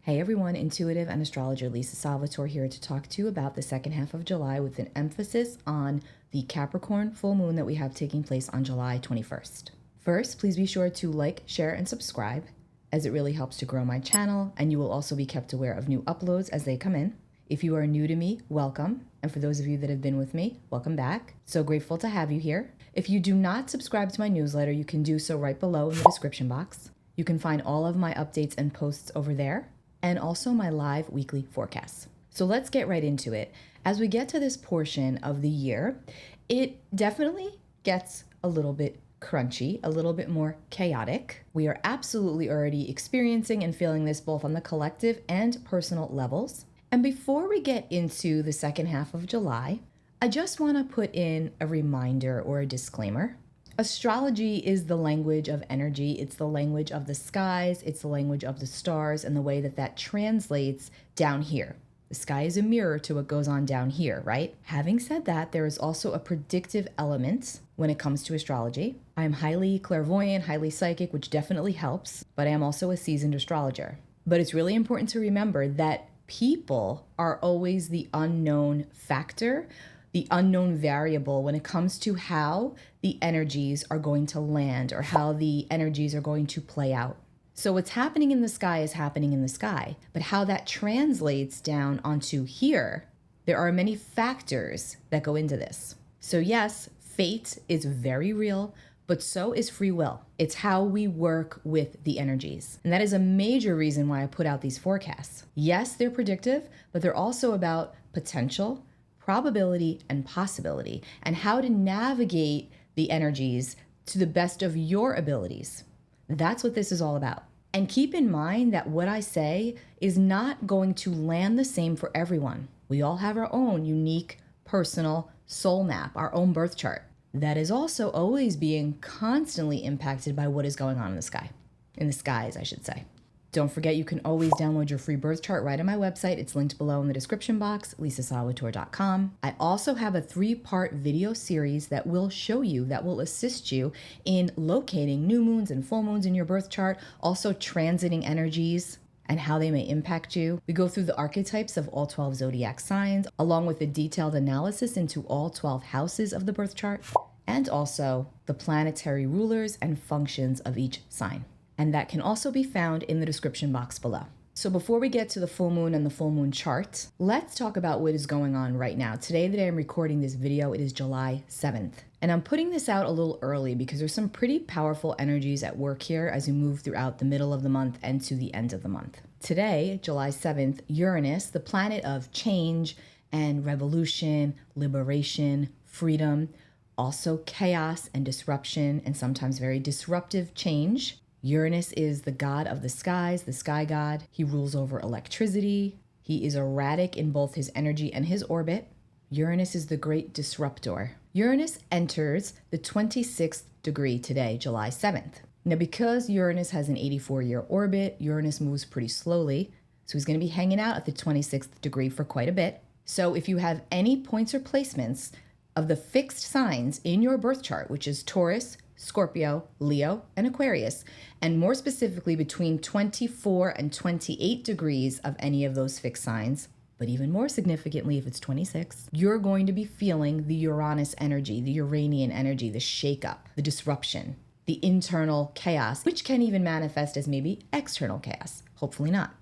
Hey everyone, intuitive and astrologer Lisa Salvatore here to talk to you about the second half of July with an emphasis on the Capricorn full moon that we have taking place on July 21st. First, please be sure to like, share, and subscribe as it really helps to grow my channel, and you will also be kept aware of new uploads as they come in. If you are new to me, welcome. And for those of you that have been with me, welcome back. So grateful to have you here. If you do not subscribe to my newsletter, you can do so right below in the description box. You can find all of my updates and posts over there, and also my live weekly forecasts. So let's get right into it. As we get to this portion of the year, it definitely gets a little bit crunchy, a little bit more chaotic. We are absolutely already experiencing and feeling this both on the collective and personal levels. And before we get into the second half of July, I just want to put in a reminder or a disclaimer. Astrology is the language of energy. It's the language of the skies. It's the language of the stars and the way that that translates down here. The sky is a mirror to what goes on down here, right? Having said that, there is also a predictive element when it comes to astrology. I am highly clairvoyant, highly psychic, which definitely helps, but I am also a seasoned astrologer. But it's really important to remember that people are always the unknown factor, the unknown variable when it comes to how the energies are going to land or how the energies are going to play out. So what's happening in the sky is happening in the sky, but how that translates down onto here, there are many factors that go into this. So yes, fate is very real, but so is free will. It's how we work with the energies. And that is a major reason why I put out these forecasts. Yes, they're predictive, but they're also about potential, probability, and possibility, and how to navigate the energies to the best of your abilities. That's what this is all about. And keep in mind that what I say is not going to land the same for everyone. We all have our own unique, personal soul map, our own birth chart. That is also always being constantly impacted by what is going on in the sky. In the skies, I should say. Don't forget, you can always download your free birth chart right on my website. It's linked below in the description box, lisasalvatore.com. I also have a 3-part video series that will show you, that will assist you in locating new moons and full moons in your birth chart, also transiting energies and how they may impact you. We go through the archetypes of all 12 zodiac signs, along with a detailed analysis into all 12 houses of the birth chart, and also the planetary rulers and functions of each sign. And that can also be found in the description box below. So before we get to the full moon and the full moon chart, let's talk about what is going on right now. Today that I'm recording this video, it is July 7th. And I'm putting this out a little early because there's some pretty powerful energies at work here as we move throughout the middle of the month and to the end of the month. Today, July 7th, Uranus, the planet of change and revolution, liberation, freedom, also chaos and disruption, and sometimes very disruptive change. Uranus is the god of the skies, the sky god. He rules over electricity. He is erratic in both his energy and his orbit. Uranus is the great disruptor. Uranus enters the 26th degree today, July 7th. Now, because Uranus has an 84-year orbit, Uranus moves pretty slowly, so he's going to be hanging out at the 26th degree for quite a bit. So if you have any points or placements of the fixed signs in your birth chart, which is Taurus, Scorpio, Leo, and Aquarius, and more specifically between 24 and 28 degrees of any of those fixed signs, but even more significantly if it's 26, you're going to be feeling the Uranus energy, the Uranian energy, the shakeup, the disruption, the internal chaos, which can even manifest as maybe external chaos. Hopefully not.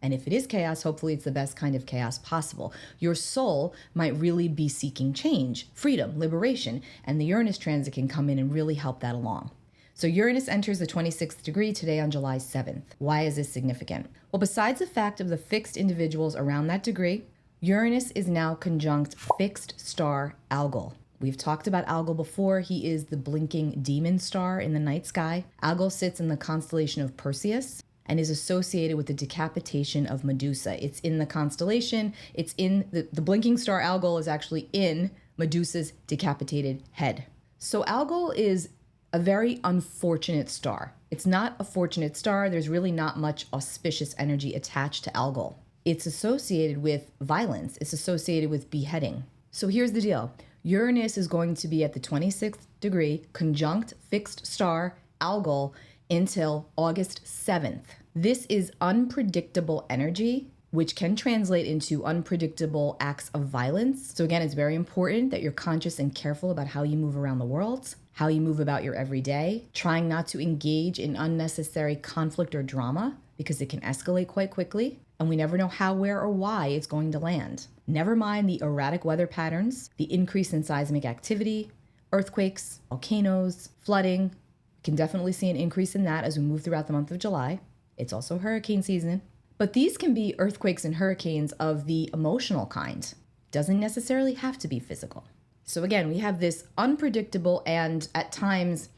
And if it is chaos, hopefully it's the best kind of chaos possible. Your soul might really be seeking change, freedom, liberation, and the Uranus transit can come in and really help that along. So Uranus enters the 26th degree today on July 7th. Why is this significant? Well, besides the fact of the fixed individuals around that degree, Uranus is now conjunct fixed star Algol. We've talked about Algol before. He is the blinking demon star in the night sky. Algol sits in the constellation of Perseus and is associated with the decapitation of Medusa. It's in the constellation, it's in the blinking star Algol is actually in Medusa's decapitated head. So Algol is a very unfortunate star. It's not a fortunate star. There's really not much auspicious energy attached to Algol. It's associated with violence. It's associated with beheading. So here's the deal. Uranus is going to be at the 26th degree, conjunct fixed star Algol until August 7th. This is unpredictable energy, which can translate into unpredictable acts of violence. So again, it's very important that you're conscious and careful about how you move around the world, how you move about your everyday, trying not to engage in unnecessary conflict or drama because it can escalate quite quickly, and we never know how, where, or why it's going to land. Never mind the erratic weather patterns, the increase in seismic activity, earthquakes, volcanoes, flooding. We can definitely see an increase in that as we move throughout the month of July. It's also hurricane season. But these can be earthquakes and hurricanes of the emotional kind. Doesn't necessarily have to be physical. So again, we have this unpredictable and at times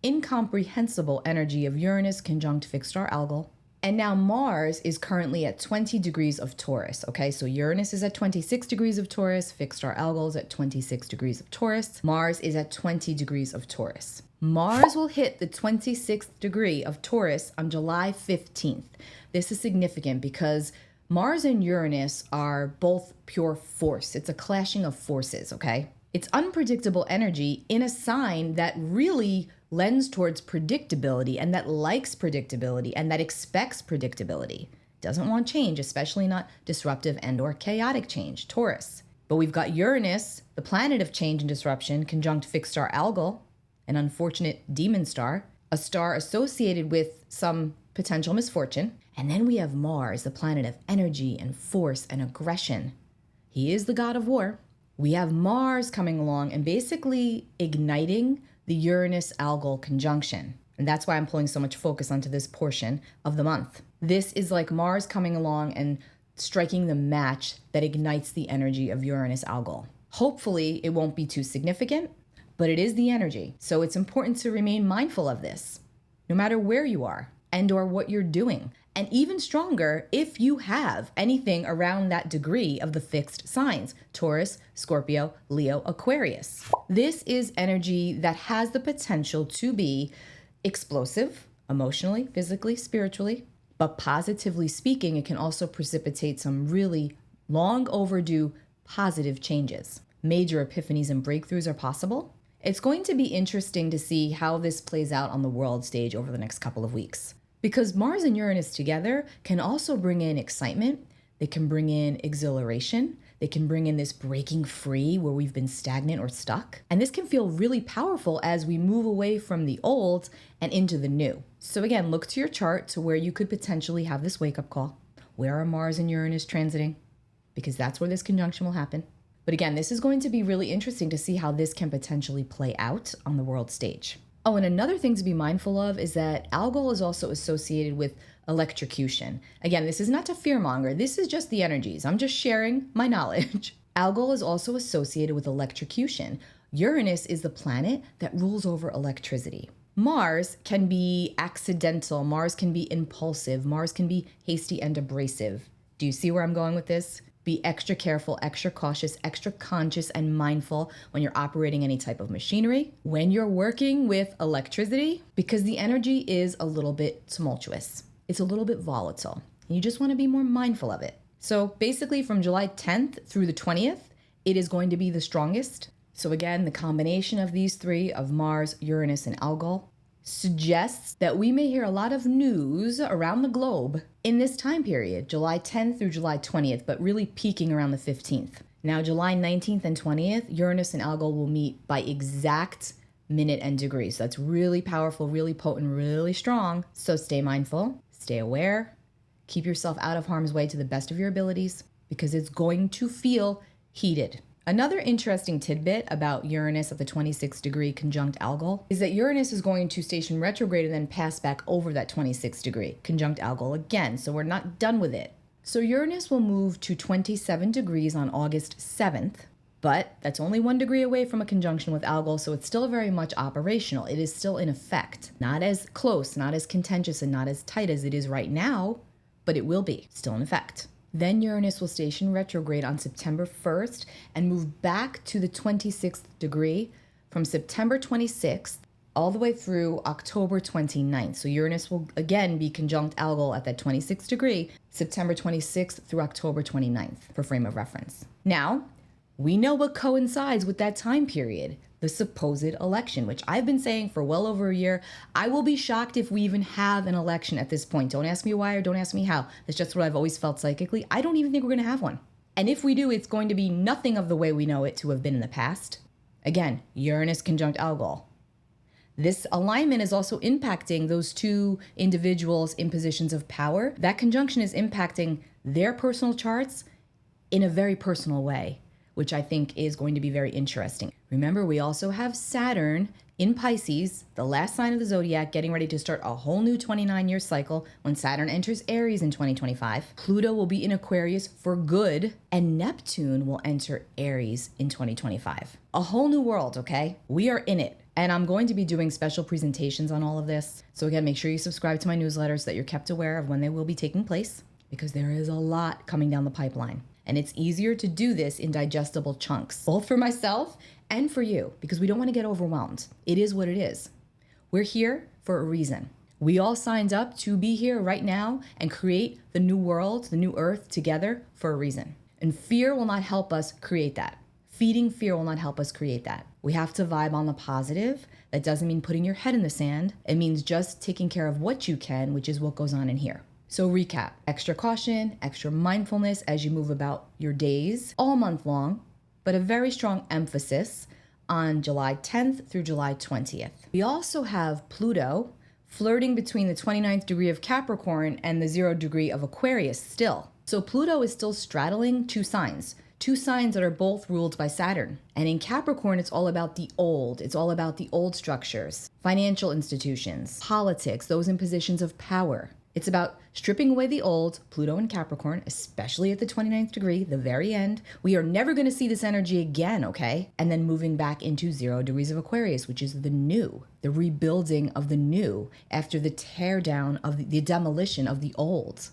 incomprehensible energy of Uranus conjunct fixed star Algol. And now Mars is currently at 20 degrees of Taurus, okay? So Uranus is at 26 degrees of Taurus, fixed star Algol is at 26 degrees of Taurus, Mars is at 20 degrees of Taurus. Mars will hit the 26th degree of Taurus on July 15th. This is significant because Mars and Uranus are both pure force. It's a clashing of forces, okay? It's unpredictable energy in a sign that really lends towards predictability and that likes predictability and that expects predictability. Doesn't want change, especially not disruptive and or chaotic change, Taurus. But we've got Uranus, the planet of change and disruption, conjunct fixed star Algol, an unfortunate demon star, a star associated with some potential misfortune. And then we have Mars, the planet of energy and force and aggression. He is the god of war. We have Mars coming along and basically igniting the Uranus-Algol conjunction. And that's why I'm pulling so much focus onto this portion of the month. This is like Mars coming along and striking the match that ignites the energy of Uranus-Algol. Hopefully, it won't be too significant, but it is the energy. So it's important to remain mindful of this, no matter where you are and or what you're doing. And even stronger if you have anything around that degree of the fixed signs, Taurus, Scorpio, Leo, Aquarius. This is energy that has the potential to be explosive, emotionally, physically, spiritually, but positively speaking, it can also precipitate some really long overdue positive changes. Major epiphanies and breakthroughs are possible. It's going to be interesting to see how this plays out on the world stage over the next couple of weeks. Because Mars and Uranus together can also bring in excitement, they can bring in exhilaration, they can bring in this breaking free where we've been stagnant or stuck. And this can feel really powerful as we move away from the old and into the new. So again, look to your chart to where you could potentially have this wake-up call. Where are Mars and Uranus transiting? Because that's where this conjunction will happen. But again, this is going to be really interesting to see how this can potentially play out on the world stage. Oh, and another thing to be mindful of is that Algol is also associated with electrocution. Again, this is not to fearmonger. This is just the energies. I'm just sharing my knowledge. Algol is also associated with electrocution. Uranus is the planet that rules over electricity. Mars can be accidental. Mars can be impulsive. Mars can be hasty and abrasive. Do you see where I'm going with this? Be extra careful, extra cautious, extra conscious and mindful when you're operating any type of machinery, when you're working with electricity, because the energy is a little bit tumultuous. It's a little bit volatile. You just want to be more mindful of it. So basically from July 10th through the 20th, it is going to be the strongest. So again, the combination of these three of Mars, Uranus, and Algol suggests that we may hear a lot of news around the globe in this time period, July 10th through July 20th, but really peaking around the 15th. Now, July 19th and 20th, Uranus and Algol will meet by exact minute and degree. So that's really powerful, really potent, really strong. So stay mindful, stay aware, keep yourself out of harm's way to the best of your abilities because it's going to feel heated. Another interesting tidbit about Uranus at the 26th degree conjunct Algol is that Uranus is going to station retrograde and then pass back over that 26th degree conjunct Algol again, so we're not done with it. So Uranus will move to 27 degrees on August 7th, but that's only 1 degree away from a conjunction with Algol, so it's still very much operational. It is still in effect. Not as close, not as contentious, and not as tight as it is right now, but it will be still in effect. Then Uranus will station retrograde on September 1st and move back to the 26th degree from September 26th all the way through October 29th. So Uranus will again be conjunct Algol at that 26th degree, September 26th through October 29th for frame of reference. Now, We know what coincides with that time period, the supposed election, which I've been saying for well over a year. I will be shocked if we even have an election at this point. Don't ask me why or don't ask me how. That's just what I've always felt psychically. I don't even think we're going to have one. And if we do, it's going to be nothing of the way we know it to have been in the past. Again, Uranus conjunct Algol. This alignment is also impacting those two individuals in positions of power. That conjunction is impacting their personal charts in a very personal way, which I think is going to be very interesting. Remember, we also have Saturn in Pisces, the last sign of the zodiac, getting ready to start a whole new 29-year cycle when Saturn enters Aries in 2025. Pluto will be in Aquarius for good, and Neptune will enter Aries in 2025. A whole new world, okay? We are in it. And I'm going to be doing special presentations on all of this. So again, make sure you subscribe to my newsletters so that you're kept aware of when they will be taking place, because there is a lot coming down the pipeline. And it's easier to do this in digestible chunks, both for myself and for you, because we don't want to get overwhelmed. It is what it is. We're here for a reason. We all signed up to be here right now and create the new world, the new earth together for a reason. And fear will not help us create that. Feeding fear will not help us create that. We have to vibe on the positive. That doesn't mean putting your head in the sand. It means just taking care of what you can, which is what goes on in here. So recap, extra caution, extra mindfulness as you move about your days all month long, but a very strong emphasis on July 10th through July 20th. We also have Pluto flirting between the 29th degree of Capricorn and the 0 degree of Aquarius still. So Pluto is still straddling two signs that are both ruled by Saturn. And in Capricorn, it's all about the old. It's all about the old structures, financial institutions, politics, those in positions of power. It's about stripping away the old, Pluto and Capricorn, especially at the 29th degree, the very end. We are never going to see this energy again, okay? And then moving back into 0 degrees of Aquarius, which is the new, the rebuilding of the new after the tear down of the demolition of the old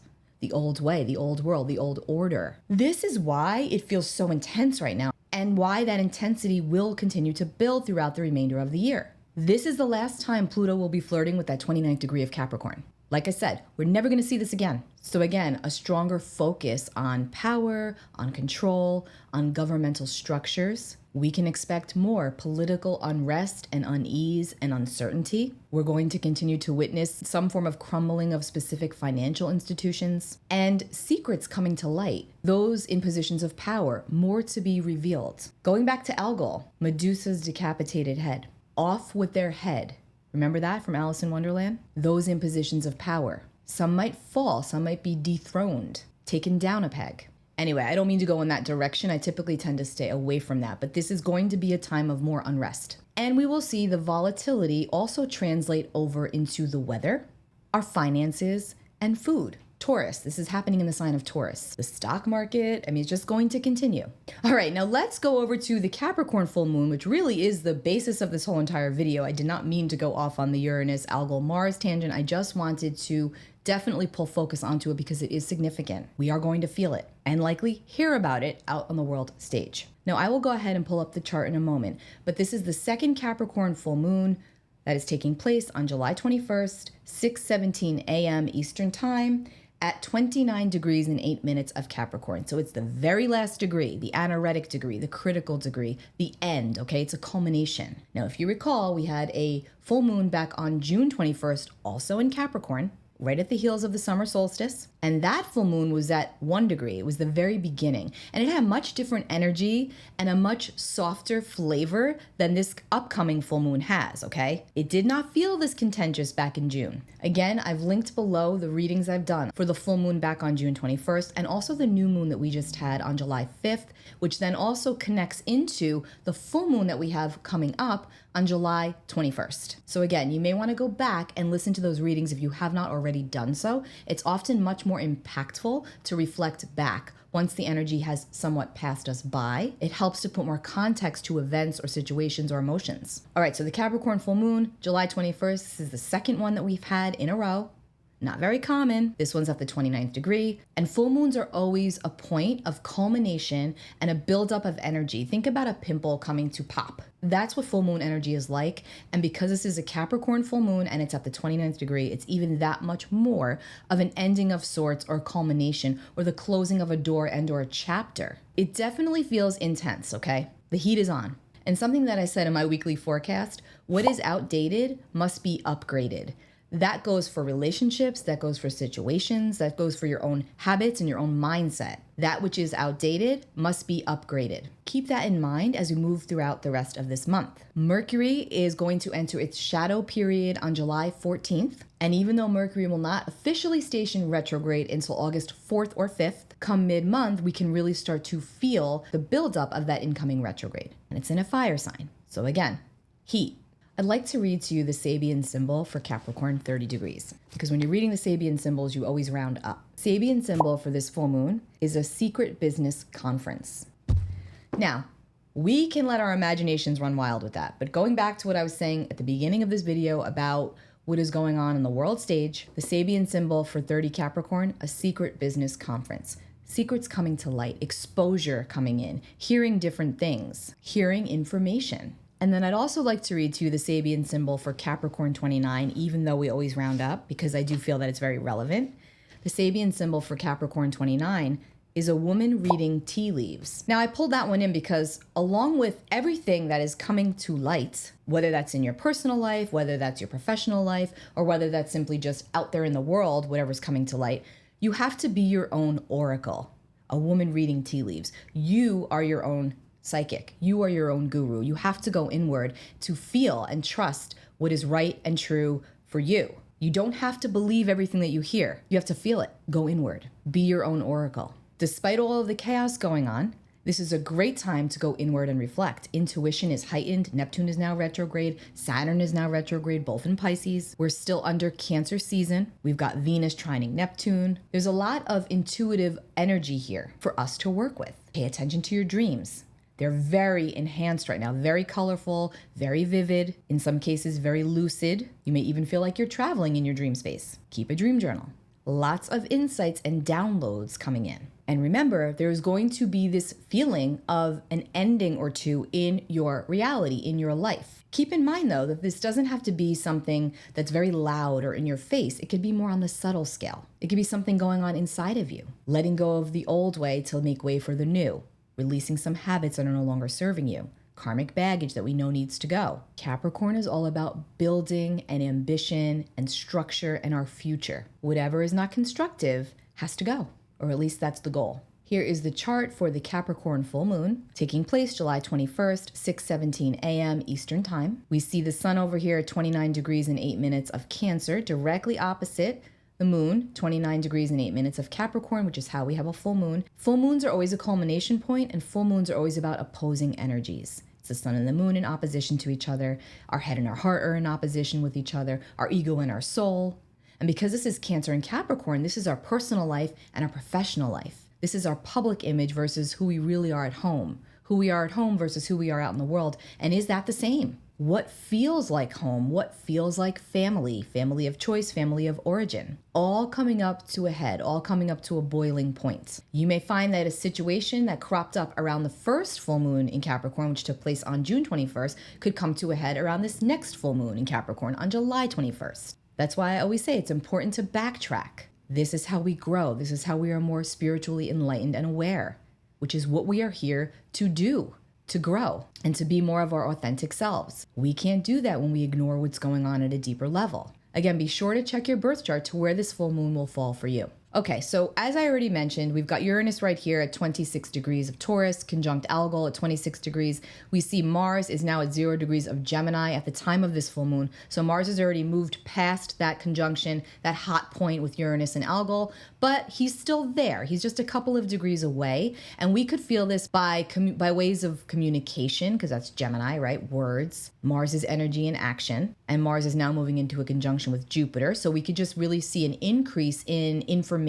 way, the old world, the old order. This is why it feels so intense right now and why that intensity will continue to build throughout the remainder of the year. This is the last time Pluto will be flirting with that 29th degree of Capricorn. Like I said, we're never going to see this again. So again, a stronger focus on power, on control, on governmental structures. We can expect more political unrest and unease and uncertainty. We're going to continue to witness some form of crumbling of specific financial institutions and secrets coming to light. Those in positions of power, more to be revealed. Going back to Algol, Medusa's decapitated head. Off with their head. Remember that from Alice in Wonderland? Those in positions of power. Some might fall, some might be dethroned, taken down a peg. Anyway, I don't mean to go in that direction. I typically tend to stay away from that, but this is going to be a time of more unrest. And we will see the volatility also translate over into the weather, our finances, and food. Taurus, this is happening in the sign of Taurus. The stock market, it's just going to continue. All right, now let's go over to the Capricorn full moon, which really is the basis of this whole entire video. I did not mean to go off on the Uranus, Algol, Mars tangent. I just wanted to definitely pull focus onto it because it is significant. We are going to feel it and likely hear about it out on the world stage. Now, I will go ahead and pull up the chart in a moment, but this is the second Capricorn full moon that is taking place on July 21st, 6:17 a.m. Eastern Time, at 29 degrees and 8 minutes of Capricorn. So it's the very last degree, the anaretic degree, the critical degree, the end, okay? It's a culmination. Now, if you recall, we had a full moon back on June 21st, also in Capricorn, right at the heels of the summer solstice. And that full moon was at 1 degree. It was the very beginning. And it had much different energy and a much softer flavor than this upcoming full moon has, okay? It did not feel this contentious back in June. Again, I've linked below the readings I've done for the full moon back on June 21st and also the new moon that we just had on July 5th, which then also connects into the full moon that we have coming up on July 21st. So again, you may want to go back and listen to those readings if you have not already done so. It's often much more impactful to reflect back once the energy has somewhat passed us by. It helps to put more context to events or situations or emotions. All right, so the Capricorn full moon, July 21st, this is the second one that we've had in a row. Not very common. This one's at the 29th degree. And full moons are always a point of culmination and a buildup of energy. Think about a pimple coming to pop. That's what full moon energy is like. And because this is a Capricorn full moon and it's at the 29th degree, it's even that much more of an ending of sorts or culmination or the closing of a door and or a chapter. It definitely feels intense, okay? The heat is on. And something that I said in my weekly forecast, what is outdated must be upgraded. That goes for relationships, that goes for situations, that goes for your own habits and your own mindset. That which is outdated must be upgraded. Keep that in mind as we move throughout the rest of this month. Mercury is going to enter its shadow period on July 14th. And even though Mercury will not officially station retrograde until August 4th or 5th, come mid-month, we can really start to feel the buildup of that incoming retrograde. And it's in a fire sign. So again, heat. I'd like to read to you the Sabian symbol for Capricorn 30 degrees, because when you're reading the Sabian symbols, you always round up. Sabian symbol for this full moon is a secret business conference. Now, we can let our imaginations run wild with that, but going back to what I was saying at the beginning of this video about what is going on in the world stage, the Sabian symbol for 30 Capricorn, a secret business conference. Secrets coming to light, exposure coming in, hearing different things, hearing information. And then I'd also like to read to you the Sabian symbol for Capricorn 29, even though we always round up, because I do feel that it's very relevant. The Sabian symbol for Capricorn 29 is a woman reading tea leaves. Now, I pulled that one in because along with everything that is coming to light, whether that's in your personal life, whether that's your professional life, or whether that's simply just out there in the world, whatever's coming to light, you have to be your own oracle, a woman reading tea leaves. You are your own psychic. You are your own guru. You have to go inward to feel and trust what is right and true for you. You don't have to believe everything that you hear. You have to feel it. Go inward. Be your own oracle. Despite all of the chaos going on, this is a great time to go inward and reflect. Intuition is heightened. Neptune is now retrograde. Saturn is now retrograde, both in Pisces. We're still under Cancer season. We've got Venus trining Neptune. There's a lot of intuitive energy here for us to work with. Pay attention to your dreams. They're very enhanced right now, very colorful, very vivid, in some cases very lucid. You may even feel like you're traveling in your dream space. Keep a dream journal. Lots of insights and downloads coming in. And remember, there's going to be this feeling of an ending or two in your reality, in your life. Keep in mind, though, that this doesn't have to be something that's very loud or in your face. It could be more on the subtle scale. It could be something going on inside of you, letting go of the old way to make way for the new. Releasing some habits that are no longer serving you, karmic baggage that we know needs to go. Capricorn is all about building and ambition and structure and our future. Whatever is not constructive has to go, or at least that's the goal. Here is the chart for the Capricorn full moon, taking place July 21st, 6:17 a.m. Eastern Time. We see the sun over here at 29 degrees and 8 minutes of Cancer, directly opposite the moon, 29 degrees and 8 minutes of Capricorn, which is how we have a full moon. Full moons are always a culmination point, and full moons are always about opposing energies. It's the sun and the moon in opposition to each other. Our head and our heart are in opposition with each other, our ego and our soul. And because this is Cancer and Capricorn, this is our personal life and our professional life. This is our public image versus who we really are at home. Who we are at home versus who we are out in the world. And is that the same? What feels like home? What feels like family? Family of choice, family of origin. All coming up to a head, all coming up to a boiling point. You may find that a situation that cropped up around the first full moon in Capricorn, which took place on June 21st, could come to a head around this next full moon in Capricorn on July 21st. That's why I always say it's important to backtrack. This is how we grow. This is how we are more spiritually enlightened and aware, which is what we are here to do. To grow and to be more of our authentic selves. We can't do that when we ignore what's going on at a deeper level. Again, be sure to check your birth chart to where this full moon will fall for you. Okay, so as I already mentioned, we've got Uranus right here at 26 degrees of Taurus, conjunct Algol at 26 degrees. We see Mars is now at 0 degrees of Gemini at the time of this full moon. So Mars has already moved past that conjunction, that hot point with Uranus and Algol, but he's still there. He's just a couple of degrees away. And we could feel this by ways of communication, because that's Gemini, right? Words. Mars is energy and action. And Mars is now moving into a conjunction with Jupiter. So we could just really see an increase in information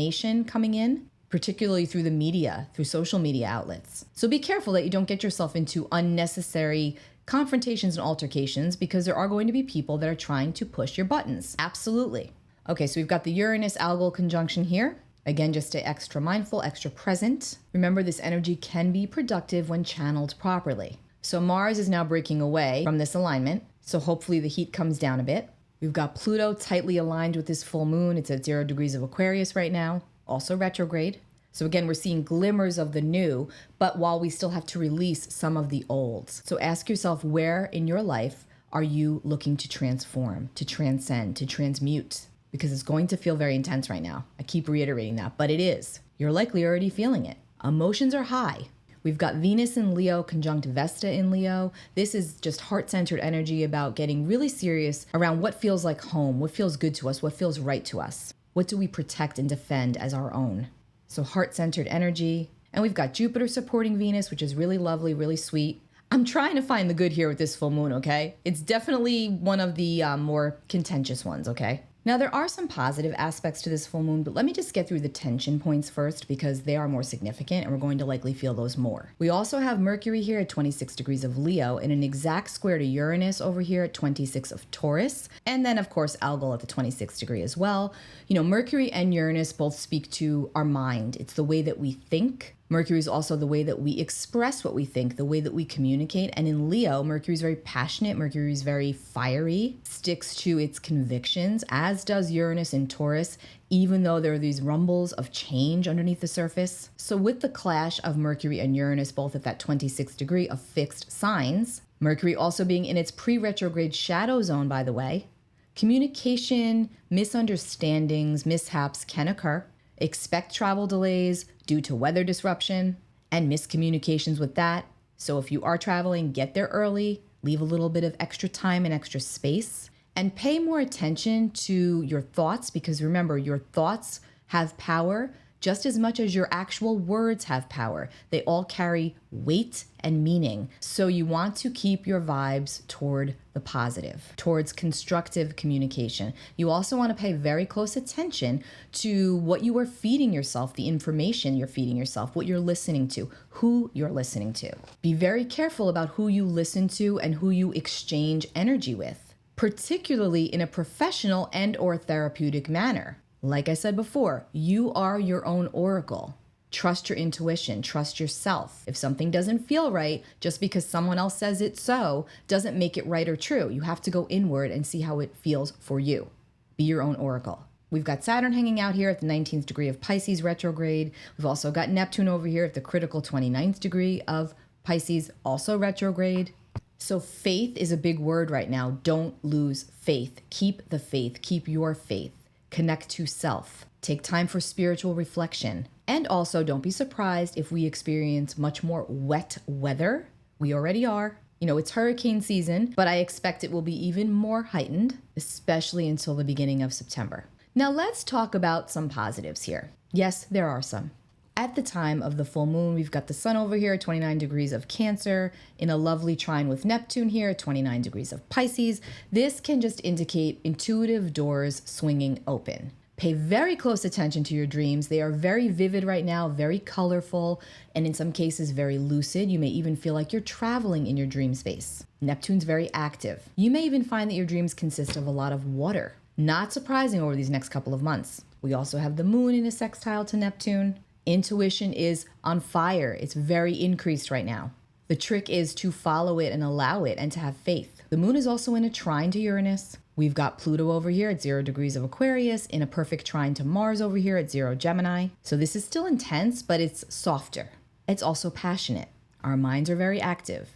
coming in, particularly through the media, through social media outlets. So be careful that you don't get yourself into unnecessary confrontations and altercations, because there are going to be people that are trying to push your buttons. Absolutely. Okay, so we've got the Uranus-Algol conjunction here. Again, just stay extra mindful, extra present. Remember, this energy can be productive when channeled properly. So Mars is now breaking away from this alignment, so hopefully the heat comes down a bit. We've got Pluto tightly aligned with this full moon. It's at 0 degrees of Aquarius right now, also retrograde. So again, we're seeing glimmers of the new, but while we still have to release some of the olds. So ask yourself, where in your life are you looking to transform, to transcend, to transmute? Because it's going to feel very intense right now. I keep reiterating that, but it is. You're likely already feeling it. Emotions are high. We've got Venus in Leo conjunct Vesta in Leo. This is just heart-centered energy about getting really serious around what feels like home, what feels good to us, what feels right to us. What do we protect and defend as our own? So heart-centered energy. And we've got Jupiter supporting Venus, which is really lovely, really sweet. I'm trying to find the good here with this full moon, okay? It's definitely one of the more contentious ones, okay? Now, there are some positive aspects to this full moon, but let me just get through the tension points first because they are more significant and we're going to likely feel those more. We also have Mercury here at 26 degrees of Leo in an exact square to Uranus over here at 26 of Taurus. And then, of course, Algol at the 26th degree as well. You know, Mercury and Uranus both speak to our mind. It's the way that we think. Mercury is also the way that we express what we think, the way that we communicate. And in Leo, Mercury is very passionate. Mercury is very fiery, sticks to its convictions, as does Uranus in Taurus, even though there are these rumbles of change underneath the surface. So with the clash of Mercury and Uranus, both at that 26th degree of fixed signs, Mercury also being in its pre-retrograde shadow zone, by the way, communication, misunderstandings, mishaps can occur. Expect travel delays due to weather disruption and miscommunications with that. So if you are traveling, get there early, leave a little bit of extra time and extra space, and pay more attention to your thoughts because remember, your thoughts have power just as much as your actual words have power. They all carry weight and meaning. So you want to keep your vibes toward the positive, towards constructive communication. You also want to pay very close attention to what you are feeding yourself, the information you're feeding yourself, what you're listening to, who you're listening to. Be very careful about who you listen to and who you exchange energy with, particularly in a professional and or therapeutic manner. Like I said before, you are your own oracle. Trust your intuition, trust yourself. If something doesn't feel right, just because someone else says it so, doesn't make it right or true. You have to go inward and see how it feels for you. Be your own oracle. We've got Saturn hanging out here at the 19th degree of Pisces retrograde. We've also got Neptune over here at the critical 29th degree of Pisces, also retrograde. So faith is a big word right now. Don't lose faith. Keep the faith. Keep your faith. Connect to self. Take time for spiritual reflection. And also, don't be surprised if we experience much more wet weather. We already are. You know, it's hurricane season, but I expect it will be even more heightened, especially until the beginning of September. Now let's talk about some positives here. Yes, there are some. At the time of the full moon, we've got the sun over here at 29 degrees of Cancer in a lovely trine with Neptune here at 29 degrees of Pisces. This can just indicate intuitive doors swinging open. Pay very close attention to your dreams. They are very vivid right now, very colorful, and in some cases very lucid. You may even feel like you're traveling in your dream space. Neptune's very active. You may even find that your dreams consist of a lot of water. Not surprising over these next couple of months. We also have the moon in a sextile to Neptune. Intuition is on fire. It's very increased right now. The trick is to follow it and allow it and to have faith. The moon is also in a trine to Uranus. We've got Pluto over here at 0 degrees of Aquarius in a perfect trine to Mars over here at 0 Gemini. So this is still intense, but it's softer. It's also passionate. Our minds are very active.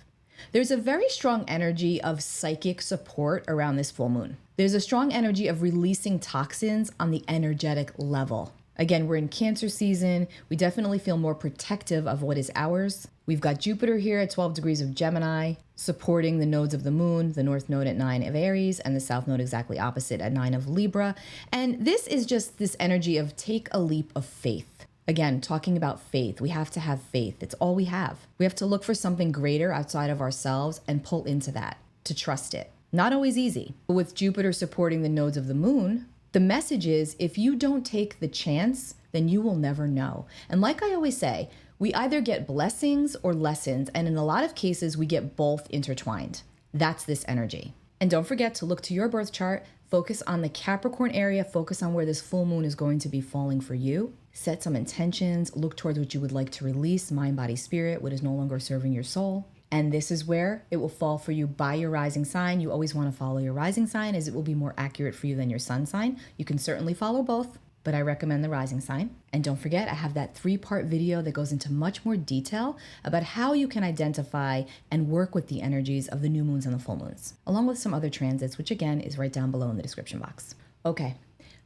There's a very strong energy of psychic support around this full moon. There's a strong energy of releasing toxins on the energetic level. Again, we're in Cancer season. We definitely feel more protective of what is ours. We've got Jupiter here at 12 degrees of Gemini, supporting the nodes of the moon, the north node at 9 of Aries, and the south node exactly opposite at 9 of Libra. And this is just this energy of take a leap of faith. Again, talking about faith, we have to have faith. It's all we have. We have to look for something greater outside of ourselves and pull into that, to trust it. Not always easy, but with Jupiter supporting the nodes of the moon, the message is, if you don't take the chance, then you will never know. And like I always say, we either get blessings or lessons, and in a lot of cases, we get both intertwined. That's this energy. And don't forget to look to your birth chart, Focus on the Capricorn area. Focus on where this full moon is going to be falling for you. Set some intentions. Look towards what you would like to release, mind, body, spirit, what is no longer serving your soul. And this is where it will fall for you by your rising sign. You always want to follow your rising sign, as it will be more accurate for you than your sun sign. You can certainly follow both, but I recommend the rising sign. And don't forget, I have that 3-part video that goes into much more detail about how you can identify and work with the energies of the new moons and the full moons, along with some other transits, which again is right down below in the description box. Okay,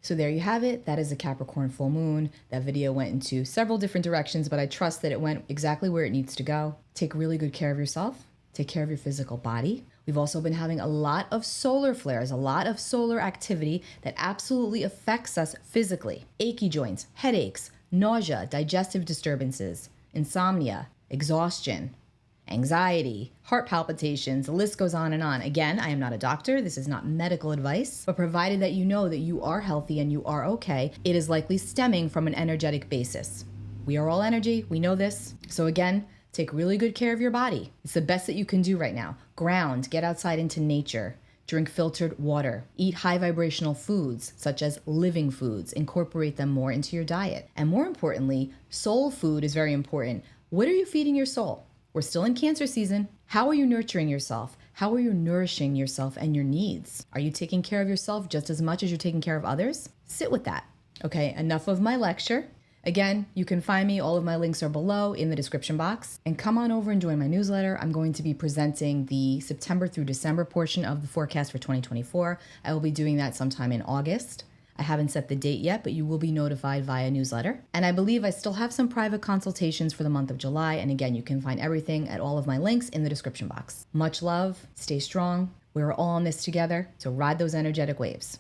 so there you have it. That is a Capricorn full moon. That video went into several different directions, but I trust that it went exactly where it needs to go. Take really good care of yourself. Take care of your physical body. We've also been having a lot of solar flares, a lot of solar activity that absolutely affects us physically. Achy joints, headaches, nausea, digestive disturbances, insomnia, exhaustion, anxiety, heart palpitations, the list goes on and on. Again, I am not a doctor. This is not medical advice, but provided that you know that you are healthy and you are okay, it is likely stemming from an energetic basis. We are all energy. We know this. So again, take really good care of your body. It's the best that you can do right now. Ground, get outside into nature, drink filtered water, eat high vibrational foods such as living foods, incorporate them more into your diet. And more importantly, soul food is very important. What are you feeding your soul? We're still in Cancer season. How are you nurturing yourself? How are you nourishing yourself and your needs? Are you taking care of yourself just as much as you're taking care of others? Sit with that. Okay, enough of my lecture. Again, you can find me. All of my links are below in the description box. And come on over and join my newsletter. I'm going to be presenting the September through December portion of the forecast for 2024. I will be doing that sometime in August. I haven't set the date yet, but you will be notified via newsletter. And I believe I still have some private consultations for the month of July. And again, you can find everything at all of my links in the description box. Much love. Stay strong. We're all in this together. So ride those energetic waves.